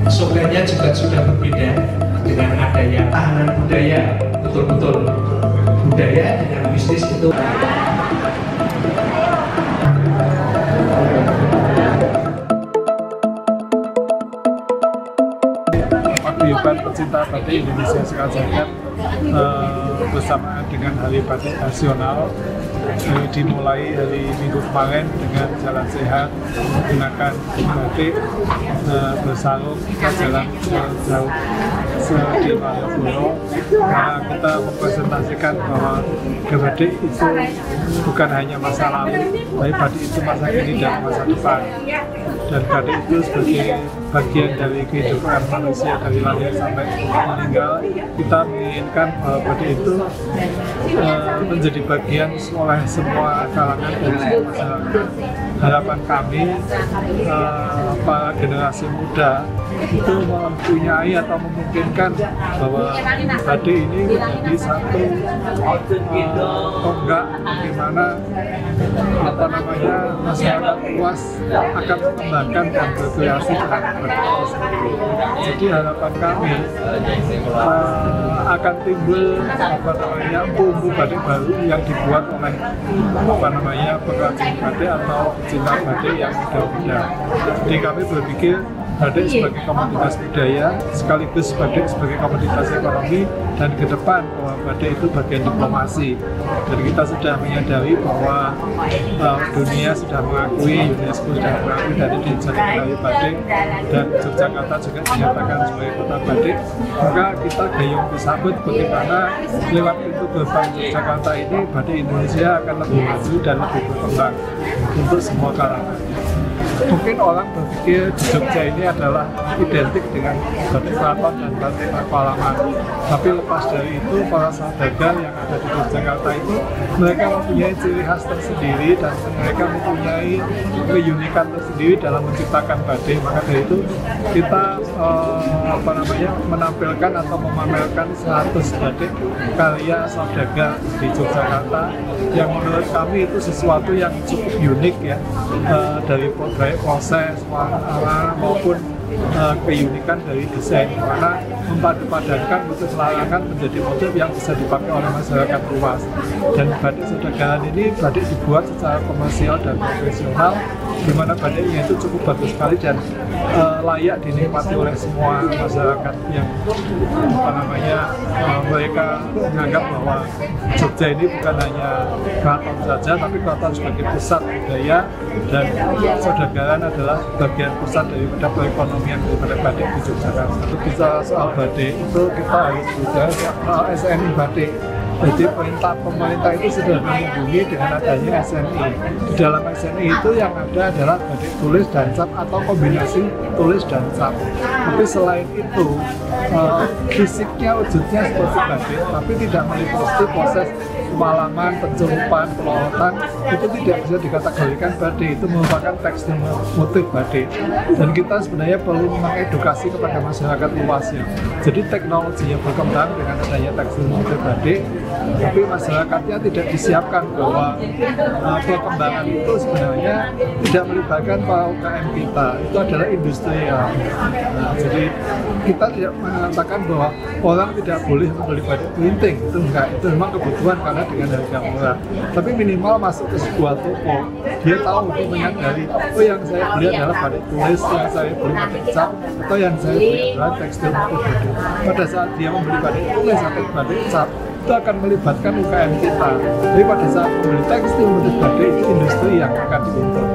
slogannya juga sudah berbeda dengan adanya tahanan budaya. Betul-betul budaya dengan bisnis itu. Paguyuban pecinta batik Indonesia sekalian bersama dengan Hari Batik Nasional dimulai hari Minggu kemarin dengan jalan sehat menggunakan batik bersalung kita jalan jauh di Malioboro. Nah, kita mempresentasikan bahwa batik itu bukan hanya masa lalu, tapi batik itu masa kini dan masa depan. Dan batik itu sebagai bagian dari kehidupan manusia dari lahir sampai meninggal. Kita menginginkan bahwa batik itu menjadi bagian oleh semua kalangan dari semua masyarakat. Harapan kami para generasi muda itu mempunyai atau memungkinkan bahwa batik ini menjadi satu tonggak bagaimana masyarakat luas akan mengembangkan dan berkreasi terhadap batik tersebut. Jadi harapan kami akan timbul bumbu batik baru yang dibuat oleh pengrajin batik atau pecinta batik yang muda-muda. Jadi kami berpikir batik sebagai komoditas budaya sekaligus batik sebagai komoditas ekonomi, dan ke depan bahwa batik itu bagian diplomasi. Dan kita sudah menyadari bahwa dunia sudah mengakui, UNESCO sudah mengakui dari jadi Hari Batik, dan Yogyakarta juga dinyatakan sebagai kota batik. Maka kita gayung bersambut bagaimana lewat pintu gerbang Yogyakarta ini batik Indonesia akan lebih maju dan lebih berkembang untuk semua kalangan. Mungkin orang berpikir di Jogja ini adalah identik dengan batik keraton dan batik Pakualaman. Tapi lepas dari itu, para saudagar yang ada di Yogyakarta itu mereka mempunyai ciri khas tersendiri dan mereka mempunyai keunikan tersendiri dalam menciptakan batik. Maka dari itu kita menampilkan atau memamerkan 100 batik karya saudagar di Yogyakarta yang menurut kami itu sesuatu yang cukup unik ya, dari proses warna maupun keunikan dari desain, karena mempadu-padankan motif larangan menjadi motif yang bisa dipakai oleh masyarakat luas. Dan batik saudagaran ini batik dibuat secara komersial dan profesional, di mana batiknya itu cukup bagus sekali dan layak dinikmati oleh semua masyarakat yang mereka menganggap bahwa Jogja ini bukan hanya keraton saja, tapi keraton sebagai pusat budaya, dan saudagaran adalah bagian pusat daripada perekonomian daripada batik di Yogyakarta. Bicara soal batik itu kita harus bicara soal SNI batik. Jadi pemerintah itu sudah melindungi dengan adanya SNI. Di dalam SNI itu yang ada adalah batik tulis dan cap atau kombinasi tulis dan cap. Tapi selain itu, fisiknya wujudnya seperti batik, tapi tidak meliputi proses pemalaman, pencelupan, pelorotan, itu tidak bisa dikategorikan batik. Itu merupakan tekstil motif batik. Dan kita sebenarnya perlu mengedukasi kepada masyarakat luasnya. Jadi teknologinya berkembang dengan adanya tekstil motif batik, tapi masyarakatnya tidak disiapkan bahwa perkembangan itu sebenarnya tidak melibatkan para UKM kita. Itu adalah industrial. Jadi kita tidak mengatakan bahwa orang tidak boleh membeli batik printing, itu enggak. Itu memang kebutuhan karena dengan harga murah. Tapi minimal masuk ke sebuah toko, dia tahu untuk menyadari, oh yang saya beli adalah batik tulis, yang saya beli batik cap, atau yang saya beli adalah tekstil motif batik. Pada saat dia membeli batik tulis atau batik cap, itu akan melibatkan UKM kita. Jadi pada saat membeli tekstil motif batik, itu industri yang akan diuntungkan.